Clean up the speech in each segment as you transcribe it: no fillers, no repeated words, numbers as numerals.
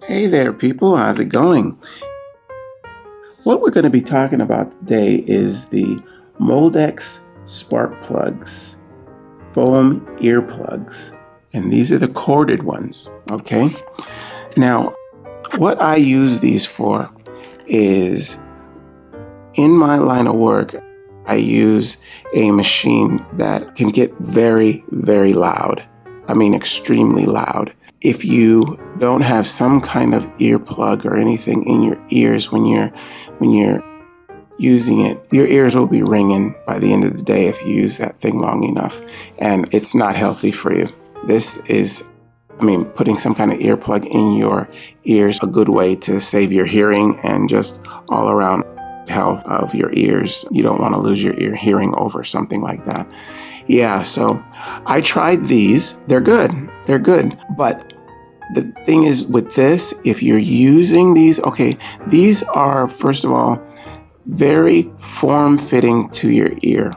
Hey there, people. How's it going? What we're going to be talking about today is the Moldex SparkPlugs foam earplugs. And these are the corded ones, okay? Now, what I use these for is in my line of work, I use a machine that can get very, very loud. I mean, extremely loud. If you don't have some kind of earplug or anything in your ears when you're using it, your ears will be ringing by the end of the day if you use that thing long enough, and it's not healthy for you. This is, putting some kind of earplug in your ears, a good way to save your hearing and just all around health of your ears. You don't want to lose your ear hearing over something like that. Yeah, so I tried these. They're good. They're good. But the thing is with this, if you're using these, okay, these are, first of all, very form-fitting to your ear.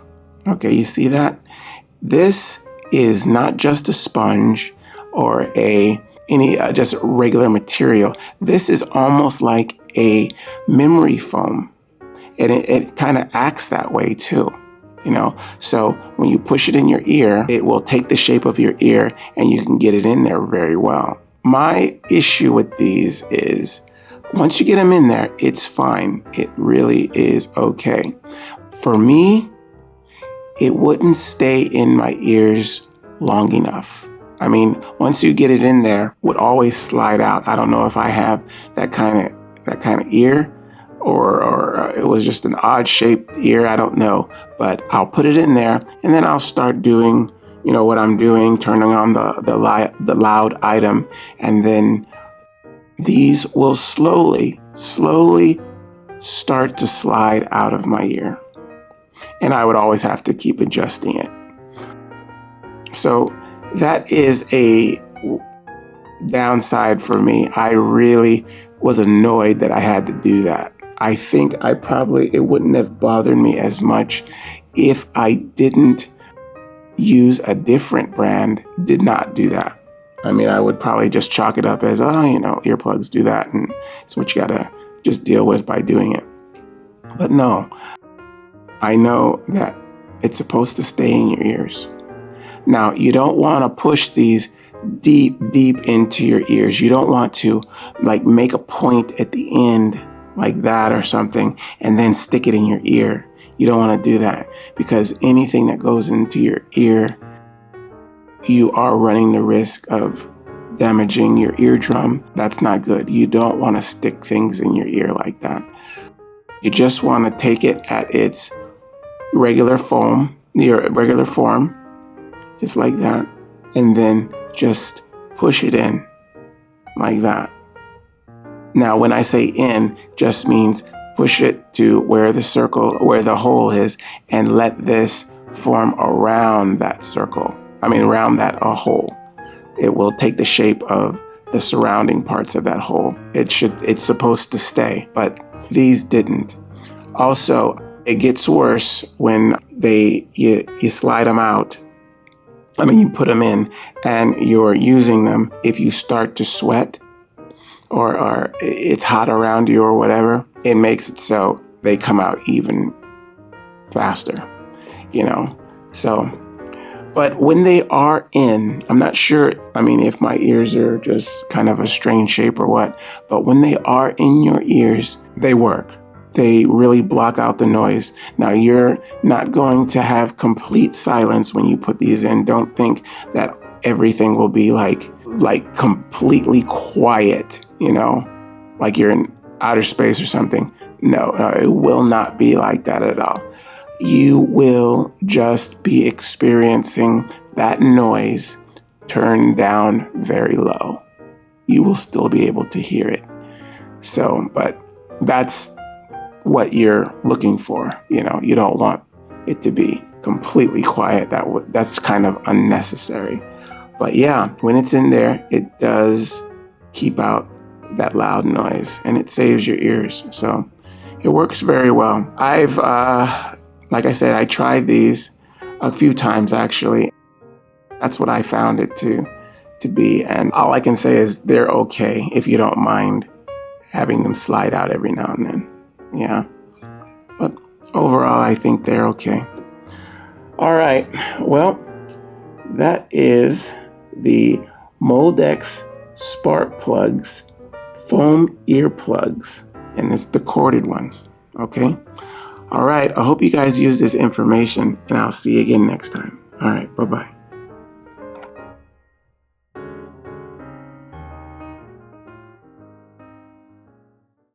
Okay, you see that? This is not just a sponge or just regular material. This is almost like a memory foam. And it kind of acts that way too, So when you push it in your ear, it will take the shape of your ear and you can get it in there very well. My issue with these is once you get them in there, it's fine. It really is okay. For me, it wouldn't stay in my ears long enough. Once you get it in there, it would always slide out. I don't know if I have that kind of ear, or it was just an odd shaped ear. I don't know, but I'll put it in there and then I'll start doing, what I'm doing, turning on the loud item. And then these will slowly start to slide out of my ear. And I would always have to keep adjusting it. So that is a downside for me. I really was annoyed that I had to do that. I think it wouldn't have bothered me as much if I didn't use a different brand, did not do that. I would probably just chalk it up as, earplugs do that, and it's what you gotta just deal with by doing it. But no, I know that it's supposed to stay in your ears. Now, you don't want to push these deep into your ears. You don't want to make a point at the end like that or something and then stick it in your ear. You don't want to do that, because anything that goes into your ear, you are running the risk of damaging your eardrum. That's not good. You don't want to stick things in your ear like that. You just want to take it at its regular form, just like that, and then just push it in like that. Now, when I say in, just means push it to where the hole is, and let this form around that circle. Around that hole. It will take the shape of the surrounding parts of that hole. It's supposed to stay, but these didn't. Also, it gets worse when you slide them out. You put them in and you're using them. If you start to sweat or it's hot around you or whatever, it makes it so they come out even faster, So, but when they are in, I'm not sure, if my ears are just kind of a strange shape or what, but when they are in your ears, they work. They really block out the noise. Now, you're not going to have complete silence when you put these in. Don't think that everything will be like completely quiet, like you're in outer space or something. No, it will not be like that at all. You will just be experiencing that noise turned down very low. You will still be able to hear it. So, but that's what you're looking for. You don't want it to be completely quiet. That's kind of unnecessary. But yeah, when it's in there, it does keep out that loud noise and it saves your ears. So it works very well. Like I said, I tried these a few times actually. That's what I found it to to be. And all I can say is they're okay if you don't mind having them slide out every now and then. Yeah. But overall, I think they're okay. All right. Well, that is the Moldex SparkPlugs foam earplugs. And it's the corded ones. Okay. All right. I hope you guys use this information, and I'll see you again next time. All right. Bye-bye.